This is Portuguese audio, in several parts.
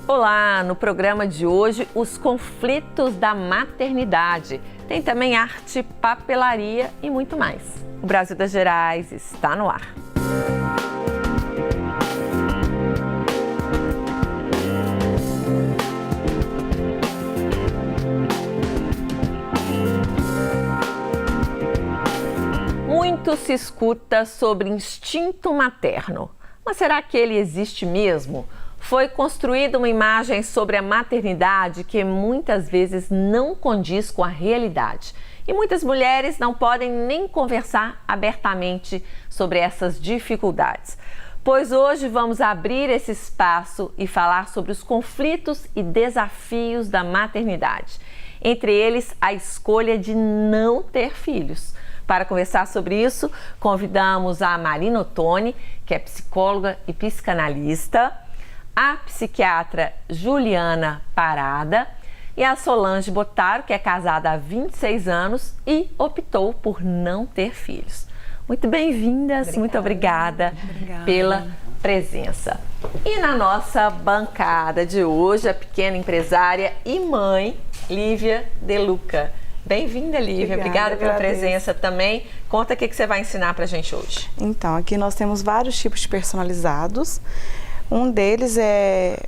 Olá, no programa de hoje, os conflitos da maternidade. Tem também arte, papelaria e muito mais. O Brasil das Gerais está no ar. Muito se escuta sobre instinto materno, mas será que ele existe mesmo? Foi construída uma imagem sobre a maternidade que muitas vezes não condiz com a realidade. E muitas mulheres não podem nem conversar abertamente sobre essas dificuldades. Pois hoje vamos abrir esse espaço e falar sobre os conflitos e desafios da maternidade. Entre eles, a escolha de não ter filhos. Para conversar sobre isso, convidamos a Marina Ottoni, que é psicóloga e psicanalista, a psiquiatra Juliana Parada e a Solange Botaro, que é casada há 26 anos e optou por não ter filhos. Muito bem-vindas, muito obrigada pela presença. E na nossa bancada de hoje, a pequena empresária e mãe, Lívia De Luca. Bem-vinda, Lívia. Obrigada pela presença também. Conta o que você vai ensinar pra gente hoje. Então, aqui nós temos vários tipos de personalizados. Um deles é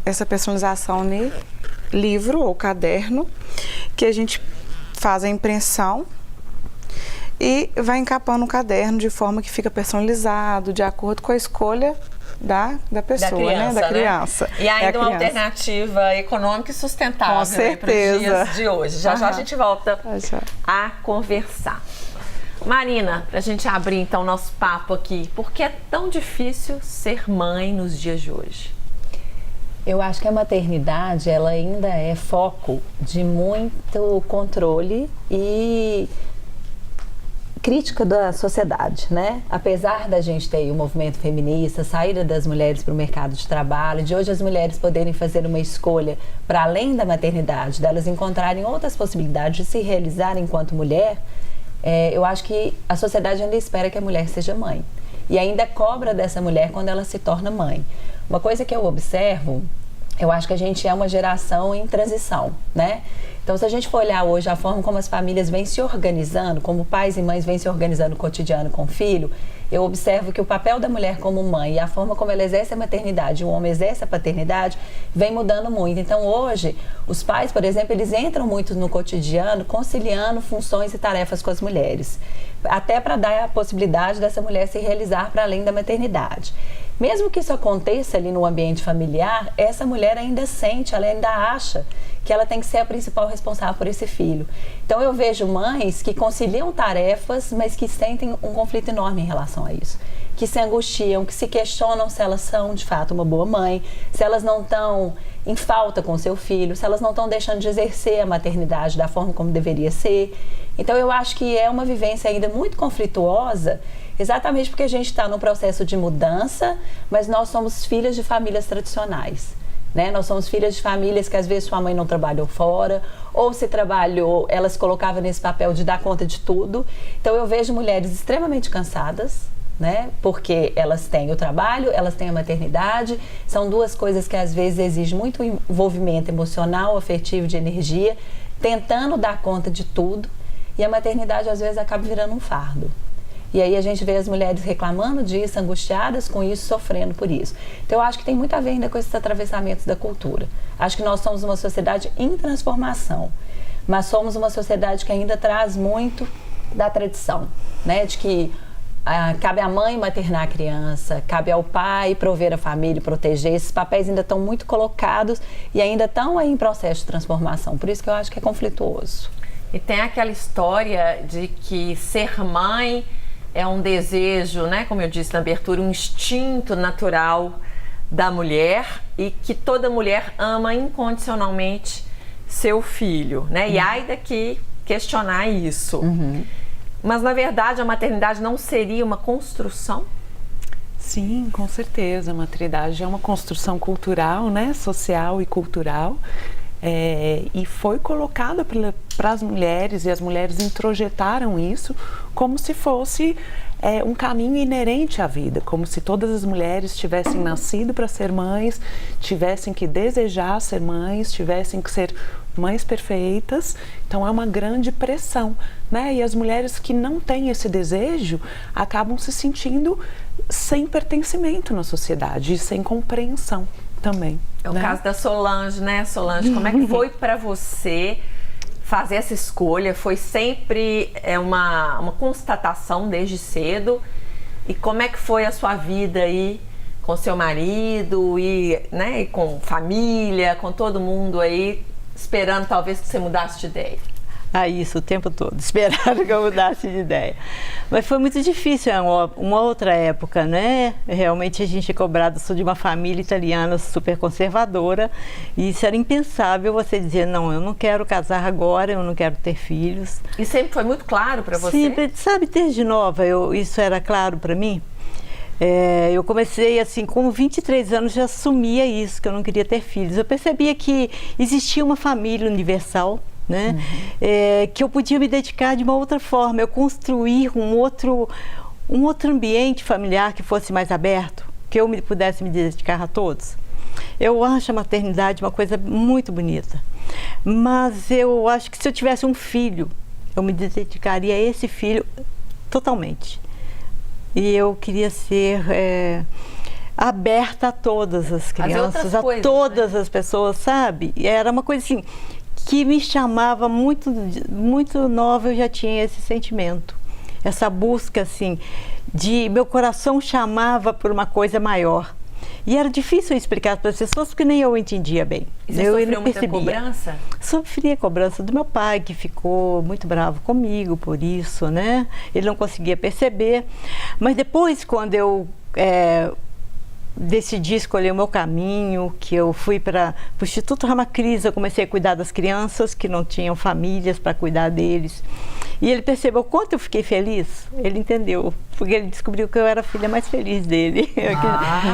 essa personalização de livro ou caderno, que a gente faz a impressão e vai encapando o caderno de forma que fica personalizado, de acordo com a escolha da pessoa, criança, da criança. E ainda uma alternativa econômica e sustentável. Com certeza. Para os dias de hoje. Já já a gente volta a conversar. Marina, para a gente abrir então o nosso papo aqui, por que é tão difícil ser mãe nos dias de hoje? Eu acho que a maternidade, ela ainda é foco de muito controle e crítica da sociedade, né? Apesar da gente ter o movimento feminista, saída das mulheres para o mercado de trabalho, de hoje as mulheres poderem fazer uma escolha para além da maternidade, delas encontrarem outras possibilidades de se realizar enquanto mulher, eu acho que a sociedade ainda espera que a mulher seja mãe. E ainda cobra dessa mulher quando ela se torna mãe. Uma coisa que eu observo, eu acho que a gente é uma geração em transição, né? Então, se a gente for olhar hoje a forma como as famílias vêm se organizando, como pais e mães vêm se organizando no cotidiano com o filho, eu observo que o papel da mulher como mãe e a forma como ela exerce a maternidade e o homem exerce a paternidade vem mudando muito. Então, hoje, os pais, por exemplo, eles entram muito no cotidiano conciliando funções e tarefas com as mulheres, até para dar a possibilidade dessa mulher se realizar para além da maternidade. Mesmo que isso aconteça ali no ambiente familiar, essa mulher ainda sente, ela ainda acha que ela tem que ser a principal responsável por esse filho. Então eu vejo mães que conciliam tarefas, mas que sentem um conflito enorme em relação a isso. Que se angustiam, que se questionam se elas são de fato uma boa mãe, se elas não estão em falta com seu filho, se elas não estão deixando de exercer a maternidade da forma como deveria ser. Então eu acho que é uma vivência ainda muito conflituosa, exatamente porque a gente está num processo de mudança, mas nós somos filhas de famílias tradicionais. Né? Nós somos filhas de famílias que às vezes sua mãe não trabalhou fora, ou se trabalhou, ela se colocava nesse papel de dar conta de tudo. Então eu vejo mulheres extremamente cansadas, né? Porque elas têm o trabalho, elas têm a maternidade, são duas coisas que às vezes exigem muito envolvimento emocional, afetivo, de energia, tentando dar conta de tudo, e a maternidade às vezes acaba virando um fardo. E aí a gente vê as mulheres reclamando disso, angustiadas com isso, sofrendo por isso. Então eu acho que tem muito a ver ainda com esses atravessamentos da cultura. Acho que nós somos uma sociedade em transformação, mas somos uma sociedade que ainda traz muito da tradição, né? De que cabe à mãe maternar a criança, cabe ao pai prover a família e proteger. Esses papéis ainda estão muito colocados e ainda estão aí em processo de transformação. Por isso que eu acho que é conflituoso. E tem aquela história de que ser mãe é um desejo, né, como eu disse na abertura, um instinto natural da mulher e que toda mulher ama incondicionalmente seu filho, né? E ai daqui questionar isso. Mas, na verdade, a maternidade não seria uma construção? Sim, com certeza. A maternidade é uma construção cultural, né? Social e cultural. E foi colocada para as mulheres, e as mulheres introjetaram isso como se fosse um caminho inerente à vida, como se todas as mulheres tivessem nascido para ser mães, tivessem que desejar ser mães, tivessem que ser mães perfeitas. Então é uma grande pressão, né? E as mulheres que não têm esse desejo acabam se sentindo sem pertencimento na sociedade e sem compreensão também. É o caso da Solange, né, Solange? Como é que foi para você fazer essa escolha? Foi sempre uma constatação desde cedo? E como é que foi a sua vida aí com seu marido e, né, e com família, com todo mundo aí, esperando talvez que você mudasse de ideia? Isso o tempo todo, esperaram que eu mudasse de ideia. Mas foi muito difícil, uma outra época, né? Realmente a gente é cobrado, sou de uma família italiana super conservadora, e isso era impensável você dizer, não, eu não quero casar agora, eu não quero ter filhos. E sempre foi muito claro para você? Sempre, sabe, desde nova, isso era claro para mim. Eu comecei assim, com 23 anos já assumia isso, que eu não queria ter filhos. Eu percebia que existia uma família universal, né? Que eu podia me dedicar de uma outra forma, eu construir um outro ambiente familiar que fosse mais aberto, que eu pudesse me dedicar a todos. Eu acho a maternidade uma coisa muito bonita, mas eu acho que se eu tivesse um filho, eu me dedicaria a esse filho totalmente. E eu queria ser aberta a todas as crianças, a todas as pessoas, sabe? Era uma coisa assim que me chamava muito, muito nova, eu já tinha esse sentimento, essa busca assim, meu coração chamava por uma coisa maior. E era difícil explicar para as pessoas porque nem eu entendia bem. E você sofreu muita cobrança? Sofri a cobrança do meu pai, que ficou muito bravo comigo por isso, né? Ele não conseguia perceber. Mas depois, quando eu decidi escolher o meu caminho, que eu fui para o Instituto Ramakrishna, eu comecei a cuidar das crianças que não tinham famílias para cuidar deles. E ele percebeu o quanto eu fiquei feliz, ele entendeu, porque ele descobriu que eu era a filha mais feliz dele,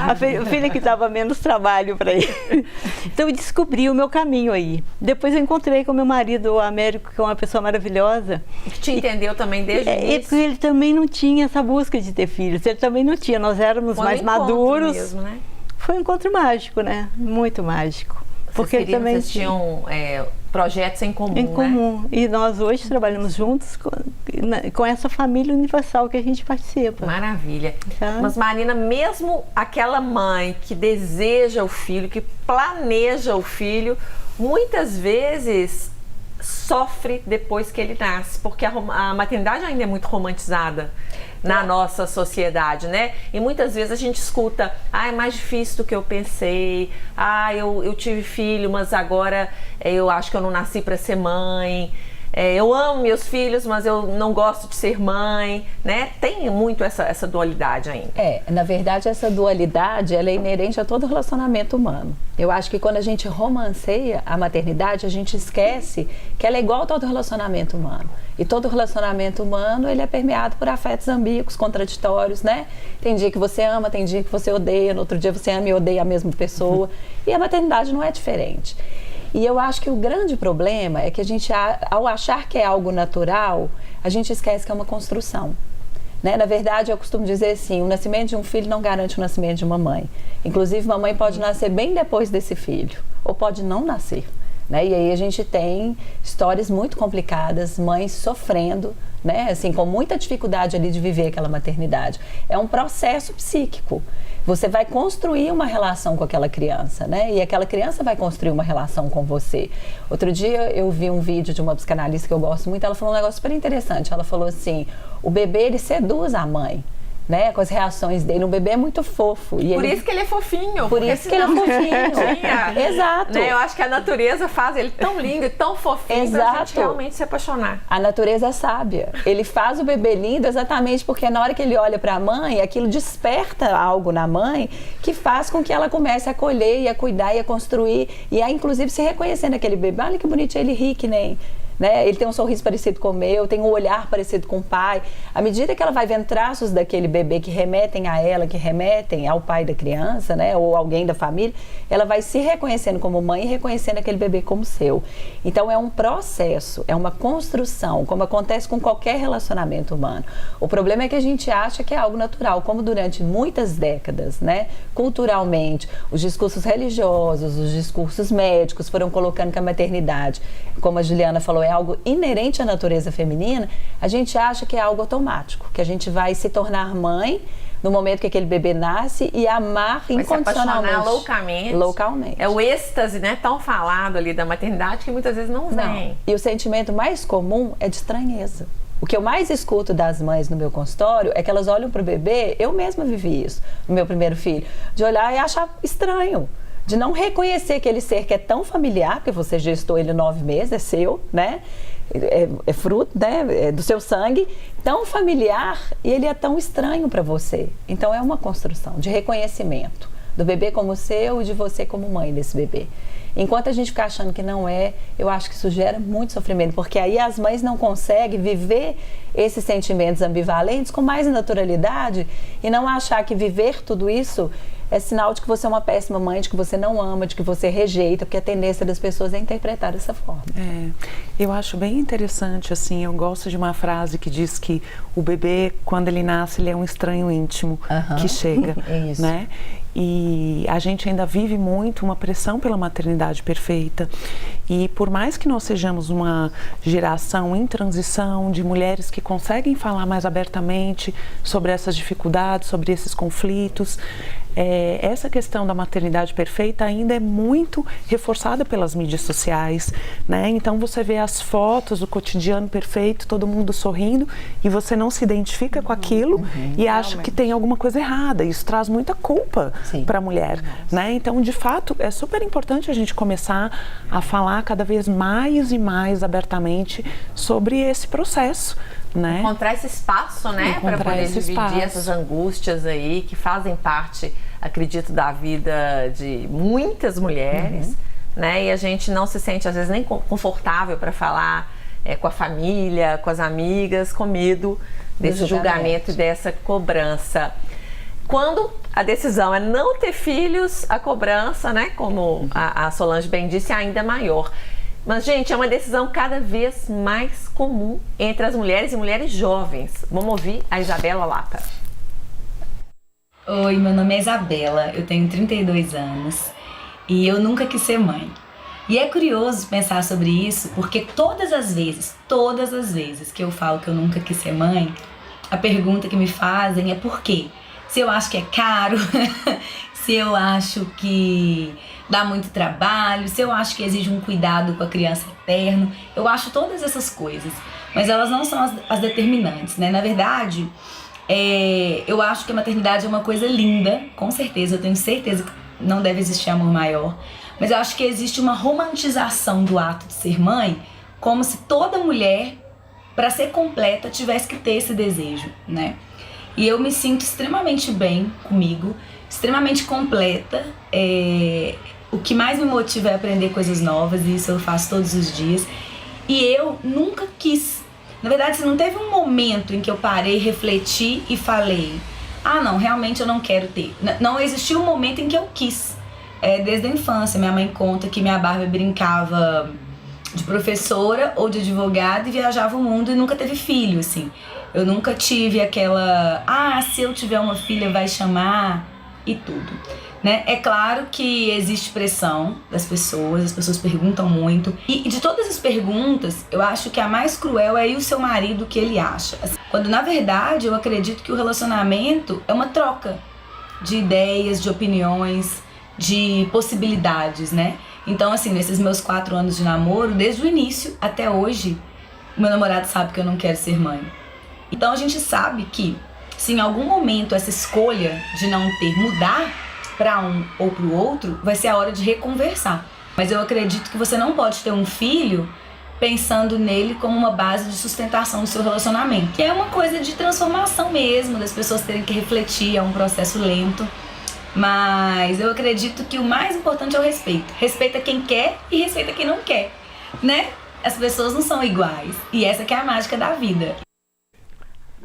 a filha que dava menos trabalho para ele. Então eu descobri o meu caminho aí. Depois eu encontrei com meu marido, o Américo, que é uma pessoa maravilhosa. Que te entendeu também desde o início? Porque ele também não tinha essa busca de ter filhos, ele também não tinha, nós éramos mais maduros. Mesmo, né? Foi um encontro mágico, né? Muito mágico. Porque ele também vocês tinham projetos em comum, em comum. Né? E nós hoje trabalhamos juntos com essa família universal que a gente participa. Maravilha. Mas Marina, mesmo aquela mãe que deseja o filho, que planeja o filho, muitas vezes sofre depois que ele nasce, porque a maternidade ainda é muito romantizada na nossa sociedade, né? E muitas vezes a gente escuta, é mais difícil do que eu pensei, eu tive filho, mas agora eu acho que eu não nasci para ser mãe, eu amo meus filhos, mas eu não gosto de ser mãe, né? Tem muito essa dualidade ainda. Na verdade, essa dualidade, ela é inerente a todo relacionamento humano. Eu acho que quando a gente romanceia a maternidade, a gente esquece que ela é igual a todo relacionamento humano. E todo relacionamento humano, ele é permeado por afetos ambíguos, contraditórios, né? Tem dia que você ama, tem dia que você odeia, no outro dia você ama e odeia a mesma pessoa. E a maternidade não é diferente. E eu acho que o grande problema é que a gente, ao achar que é algo natural, a gente esquece que é uma construção. Né? Na verdade, eu costumo dizer assim, o nascimento de um filho não garante o nascimento de uma mãe. Inclusive, uma mãe pode nascer bem depois desse filho, ou pode não nascer. Né? E aí a gente tem histórias muito complicadas, mães sofrendo, né? Assim, com muita dificuldade ali de viver aquela maternidade. É um processo psíquico. Você vai construir uma relação com aquela criança, né? E aquela criança vai construir uma relação com você. Outro dia eu vi um vídeo de uma psicanalista que eu gosto muito, ela falou um negócio super interessante. Ela falou assim, o bebê, ele seduz a mãe, né, com as reações dele. O bebê é muito fofo. E por isso que ele é fofinho. Por isso que ele é fofinho. Exato. Né, eu acho que a natureza faz ele tão lindo e tão fofinho. Exato. Pra gente realmente se apaixonar. A natureza é sábia. Ele faz o bebê lindo exatamente porque na hora que ele olha para a mãe, aquilo desperta algo na mãe que faz com que ela comece a acolher e a cuidar e a construir e a inclusive se reconhecer naquele bebê. Olha que bonitinho, ele ri que nem... né? Ele tem um sorriso parecido com o meu, tem um olhar parecido com o pai. À medida que ela vai vendo traços daquele bebê que remetem a ela, que remetem ao pai da criança, né? Ou alguém da família, ela vai se reconhecendo como mãe e reconhecendo aquele bebê como seu. Então é um processo, é uma construção, como acontece com qualquer relacionamento humano. O problema é que a gente acha que é algo natural, como durante muitas décadas, né? Culturalmente, os discursos religiosos, os discursos médicos foram colocando que a maternidade, como a Juliana falou, é algo inerente à natureza feminina. A gente acha que é algo automático, que a gente vai se tornar mãe no momento que aquele bebê nasce e amar incondicionalmente. Se apaixonar loucamente. É o êxtase, né, tão falado ali da maternidade que muitas vezes não vem. E o sentimento mais comum é de estranheza. O que eu mais escuto das mães no meu consultório é que elas olham para o bebê, eu mesma vivi isso, no meu primeiro filho, de olhar e achar estranho, de não reconhecer aquele ser que é tão familiar, porque você gestou ele 9 meses, é seu, né? É fruto, né? É do seu sangue, tão familiar, e ele é tão estranho para você. Então é uma construção de reconhecimento do bebê como seu e de você como mãe desse bebê. Enquanto a gente ficar achando que não é, eu acho que isso gera muito sofrimento, porque aí as mães não conseguem viver esses sentimentos ambivalentes com mais naturalidade e não achar que viver tudo isso é sinal de que você é uma péssima mãe, de que você não ama, de que você rejeita, porque a tendência das pessoas é interpretar dessa forma. Eu acho bem interessante, assim, eu gosto de uma frase que diz que o bebê, quando ele nasce, ele é um estranho íntimo que chega, É isso. né? E a gente ainda vive muito uma pressão pela maternidade perfeita. E por mais que nós sejamos uma geração em transição de mulheres que conseguem falar mais abertamente sobre essas dificuldades, sobre esses conflitos, essa questão da maternidade perfeita ainda é muito reforçada pelas mídias sociais, né? Então você vê as fotos do cotidiano perfeito, todo mundo sorrindo, e você não se identifica com aquilo e acha que tem alguma coisa errada. Isso traz muita culpa para a mulher, né? Então, de fato, é super importante a gente começar a falar cada vez mais e mais abertamente sobre esse processo, né? Encontrar esse espaço, né? Para poder dividir essas angústias aí que fazem parte, acredito, da vida de muitas mulheres, né? E a gente não se sente, às vezes, nem confortável para falar com a família, com as amigas, com medo desse julgamento e dessa cobrança. Quando a decisão é não ter filhos, a cobrança, né? Como a Solange bem disse, é ainda maior. Mas, gente, é uma decisão cada vez mais comum entre as mulheres e mulheres jovens. Vamos ouvir a Isabela Lapa. Oi, meu nome é Isabela, eu tenho 32 anos e eu nunca quis ser mãe. E é curioso pensar sobre isso, porque todas as vezes que eu falo que eu nunca quis ser mãe, a pergunta que me fazem é por quê? Se eu acho que é caro, se eu acho que dá muito trabalho, se eu acho que exige um cuidado com a criança eterno, eu acho todas essas coisas, mas elas não são as determinantes, né? Na verdade, eu acho que a maternidade é uma coisa linda, com certeza, eu tenho certeza que não deve existir amor maior, mas eu acho que existe uma romantização do ato de ser mãe, como se toda mulher, para ser completa, tivesse que ter esse desejo, né? E eu me sinto extremamente bem comigo, extremamente completa. O que mais me motiva é aprender coisas novas, e isso eu faço todos os dias. E eu nunca quis. Na verdade, não teve um momento em que eu parei, refleti e falei: ah, não, realmente eu não quero ter. Não existiu um momento em que eu quis. Desde a infância, minha mãe conta que minha Barbie brincava de professora ou de advogada e viajava o mundo e nunca teve filho, assim. Eu nunca tive aquela, se eu tiver uma filha vai chamar e tudo, né? É claro que existe pressão das pessoas, as pessoas perguntam muito. E de todas as perguntas, eu acho que a mais cruel é: e o seu marido, o que ele acha? Quando na verdade eu acredito que o relacionamento é uma troca de ideias, de opiniões, de possibilidades, né? Então, assim, nesses meus 4 anos de namoro, desde o início até hoje, meu namorado sabe que eu não quero ser mãe. Então a gente sabe que se em algum momento essa escolha de não ter mudar para um ou para o outro, vai ser a hora de reconversar. Mas eu acredito que você não pode ter um filho pensando nele como uma base de sustentação do seu relacionamento. Que é uma coisa de transformação mesmo, das pessoas terem que refletir, é um processo lento. Mas eu acredito que o mais importante é o respeito. Respeita quem quer e respeita quem não quer, né? As pessoas não são iguais. E essa que é a mágica da vida.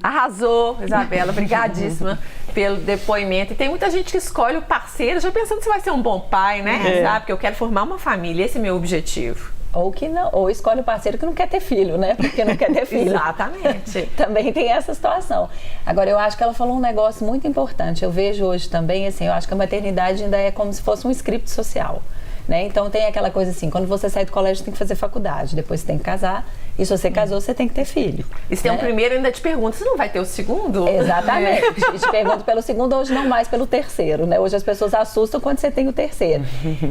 Arrasou, Isabela, obrigadíssima pelo depoimento. E tem muita gente que escolhe o parceiro já pensando se vai ser um bom pai, né? Sabe? Porque eu quero formar uma família, esse é meu objetivo. Ou que não, ou escolhe o parceiro que não quer ter filho, né? Porque não quer ter filho. Exatamente. Também tem essa situação. Agora, eu acho que ela falou um negócio muito importante. Eu vejo hoje também, assim, eu acho que a maternidade ainda é como se fosse um script social. Né? Então tem aquela coisa assim, quando você sai do colégio você tem que fazer faculdade, depois você tem que casar, e se você casou você tem que ter filho. E se tem um primeiro, ainda te pergunto, você não vai ter o segundo? Exatamente, e te pergunto pelo segundo, hoje não mais pelo terceiro, né? Hoje as pessoas assustam quando você tem o terceiro.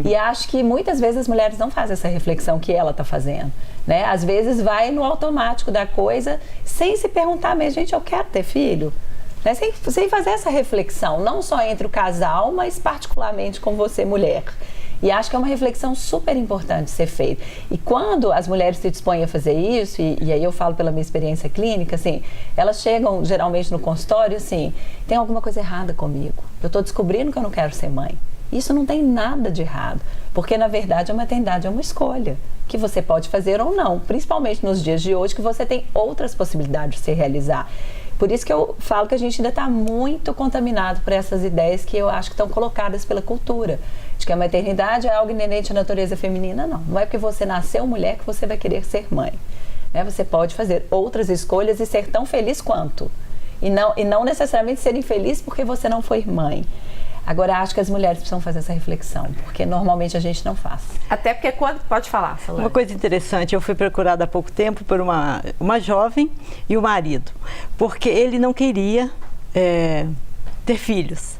E acho que muitas vezes as mulheres não fazem essa reflexão que ela está fazendo, né? Às vezes vai no automático da coisa, sem se perguntar mesmo, gente, eu quero ter filho? Né? Sem fazer essa reflexão, não só entre o casal, mas particularmente com você, mulher. E acho que é uma reflexão super importante ser feita. E quando as mulheres se dispõem a fazer isso, e aí eu falo pela minha experiência clínica, assim, elas chegam geralmente no consultório assim, tem alguma coisa errada comigo. Eu estou descobrindo que eu não quero ser mãe. Isso não tem nada de errado, porque na verdade a maternidade é uma escolha que você pode fazer ou não, principalmente nos dias de hoje que você tem outras possibilidades de se realizar. Por isso que eu falo que a gente ainda está muito contaminado por essas ideias que eu acho que estão colocadas pela cultura. De que a maternidade é algo inerente à natureza feminina, não. Não é porque você nasceu mulher que você vai querer ser mãe. Né? Você pode fazer outras escolhas e ser tão feliz quanto. E não necessariamente ser infeliz porque você não foi mãe. Agora, acho que as mulheres precisam fazer essa reflexão, porque normalmente a gente não faz. Até porque quando... Pode falar, Solange. Uma coisa interessante, eu fui procurada há pouco tempo por uma jovem e o marido, porque ele não queria ter filhos.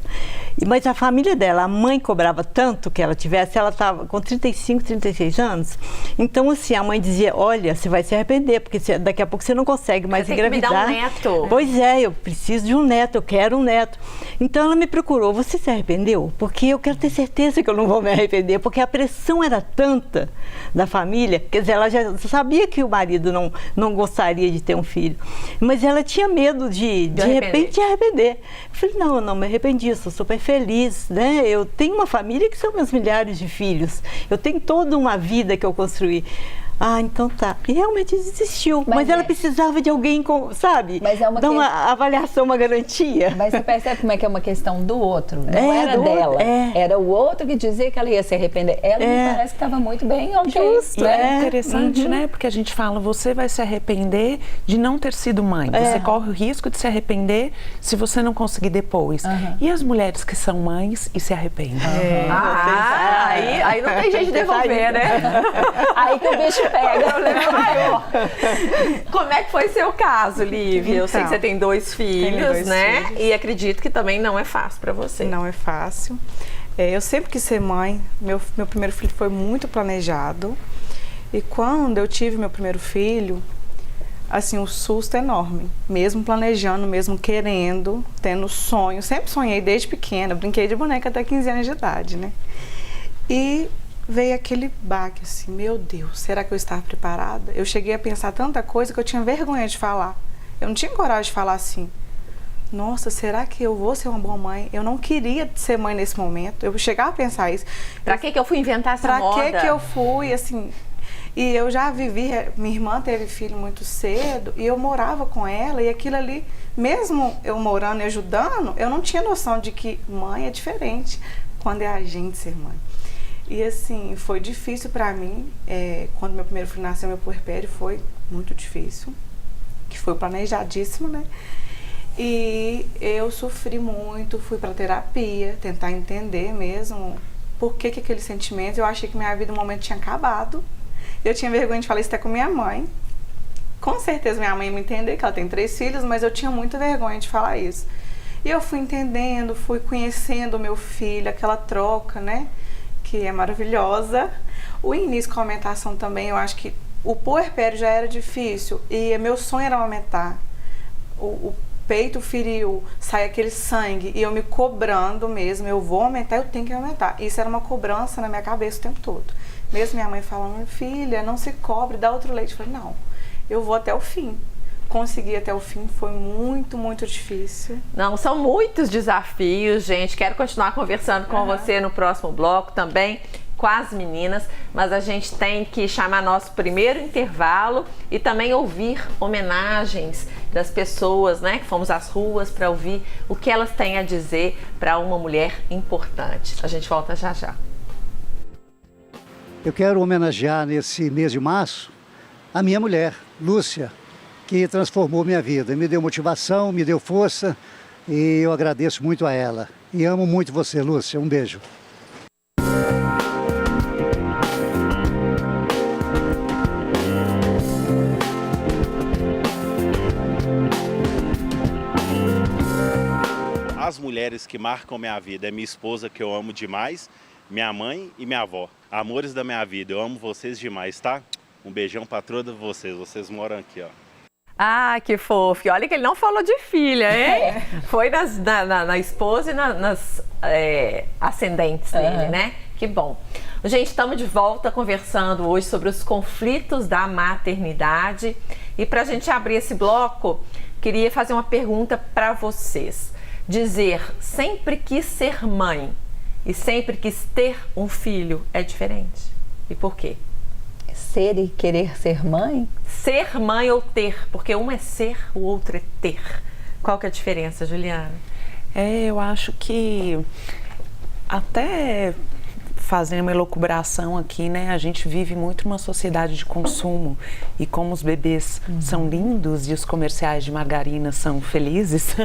Mas a família dela, a mãe cobrava tanto que ela tivesse, ela estava com 35, 36 anos. Então, assim, a mãe dizia, olha, você vai se arrepender, porque daqui a pouco você não consegue mais engravidar. Você tem que me dar um neto. Pois é, eu preciso de um neto, eu quero um neto. Então, ela me procurou, você se arrependeu? Porque eu quero ter certeza que eu não vou me arrepender, porque a pressão era tanta da família, quer dizer, ela já sabia que o marido não gostaria de ter um filho, mas ela tinha medo de repente, arrepender. Eu falei, não, eu não me arrependi, eu sou super feliz, né? Eu tenho uma família que são meus milhares de filhos. Eu tenho toda uma vida que eu construí. Ah, então tá. E realmente desistiu. Mas ela precisava de alguém, sabe? Mas é dar uma avaliação, uma garantia. Mas você percebe como é que é uma questão do outro. Não era dela. Era o outro que dizia que ela ia se arrepender. Ela me parece que estava muito bem, ok. Justo. É interessante, né? Porque a gente fala, você vai se arrepender de não ter sido mãe. Você corre o risco de se arrepender se você não conseguir depois. E as mulheres que são mães e se arrependem? Aí não tem jeito de devolver, né? Aí que o bicho pega. Como é que foi seu caso, Lívia? Eu sei que você tem dois filhos, né? Filhos. E acredito que também não é fácil para você. Não é fácil. Eu sempre quis ser mãe. Meu primeiro filho foi muito planejado. E quando eu tive meu primeiro filho, assim, um susto enorme. Mesmo planejando, mesmo querendo, tendo sonho. Sempre sonhei desde pequena. Brinquei de boneca até 15 anos de idade, né? E veio aquele baque, assim, meu Deus, será que eu estava preparada? Eu cheguei a pensar tanta coisa que eu tinha vergonha de falar. Eu não tinha coragem de falar assim, nossa, será que eu vou ser uma boa mãe? Eu não queria ser mãe nesse momento. Eu chegava a pensar isso. Pra que eu fui inventar essa moda? Pra que eu fui, assim... E eu já vivi, minha irmã teve filho muito cedo e eu morava com ela e aquilo ali, mesmo eu morando e ajudando, eu não tinha noção de que mãe é diferente quando é a gente ser mãe. E assim, foi difícil pra mim, quando meu primeiro filho nasceu, meu puerpério foi muito difícil, que foi planejadíssimo, né? E eu sofri muito, fui pra terapia, tentar entender mesmo por que aquele sentimento. Eu achei que minha vida no momento tinha acabado. Eu tinha vergonha de falar isso até com minha mãe. Com certeza minha mãe ia me entender, que ela tem 3 filhos, mas eu tinha muita vergonha de falar isso. E eu fui entendendo, fui conhecendo o meu filho, aquela troca, né? Que é maravilhosa. O início com a amamentação também, eu acho que o puerpério já era difícil e meu sonho era amamentar. O peito feriu, sai aquele sangue e eu me cobrando mesmo, eu vou aumentar, eu tenho que aumentar. Isso era uma cobrança na minha cabeça o tempo todo. Mesmo minha mãe falando, filha, não se cobre, dá outro leite. Eu falei, não, eu vou até o fim. Consegui até o fim, foi muito, muito difícil. Não, são muitos desafios, gente. Quero continuar conversando com você no próximo bloco também. com as meninas, mas a gente tem que chamar nosso primeiro intervalo e também ouvir homenagens das pessoas, né, que fomos às ruas para ouvir o que elas têm a dizer para uma mulher importante. A gente volta já já. Eu quero homenagear nesse mês de março a minha mulher, Lúcia, que transformou minha vida, me deu motivação, me deu força e eu agradeço muito a ela. E amo muito você, Lúcia. Um beijo. As mulheres que marcam minha vida é minha esposa, que eu amo demais, minha mãe e minha avó. Amores da minha vida, eu amo vocês demais, tá? Um beijão pra todas vocês moram aqui, ó. Ah, que fofo. E olha que ele não falou de filha, hein? Foi na esposa e nas ascendentes dele, né? Que bom. Gente, estamos de volta conversando hoje sobre os conflitos da maternidade. E para a gente abrir esse bloco, queria fazer uma pergunta para vocês. Dizer sempre quis ser mãe e sempre quis ter um filho é diferente? E por quê? Ser e querer ser mãe? Ser mãe ou ter, porque um é ser, o outro é ter. Qual que é a diferença, Juliana? Eu acho que até fazendo uma elucubração aqui, né? A gente vive muito numa sociedade de consumo e como os bebês são lindos e os comerciais de margarina são felizes,